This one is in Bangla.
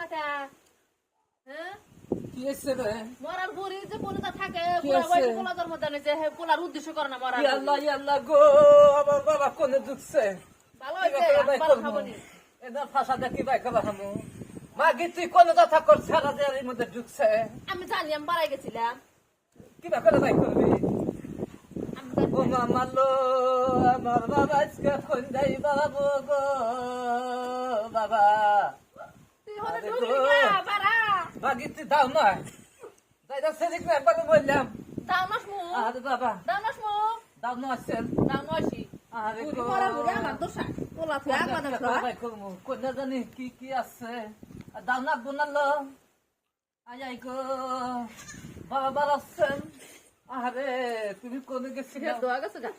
না কে হ্যাঁ কি হয়েছে রে? মরার বুড়ি যে পোলাটা থাকে কি পুরা হয়েছে? ওই পোলাটার মধ্যে নেই যে হে পোলার উদ্দেশ্য করে না মরার ইয়াল্লা ইয়াল্লা গো, আমার বাবা কোনে ঢুকছে? ভালো কি হইছে ব্যাপার ভাই ভালো করবো? খাবনি এদের ফাঁসা দেখি ভাই খাবার হামু। মাগি তুই কোন কথা কর, সারা দেয়ার মধ্যে ঢুকছে। আমি জানি আমি পাড়ায় গেছিলাম কি ব্যাপার ভাই করবি? আমি জানি ও মামালো, আমার বাবা আজকে কোন যাই বাবু গো বাবা। তুই হলে আরে ঢুকলি গো। কে পাড়া মাগি তুই দাও না, যাই দাও সেদিক না একবার বললাম। দাও নাস মু আরে বাবা দাও নাস মু দাও না আসছেন। দাও নয়সি আরে বুড়ি গো। মরার বুড়ি আমার দোষা পোলা তুই একবার দেখো ভাই করবো কোন জানি কি কি আছে। দাও না বোনালো আই আই গো বাবা বাড়াচ্ছেন। আরে তুমি কোনে গেছিলে? দোয়া গেছে গা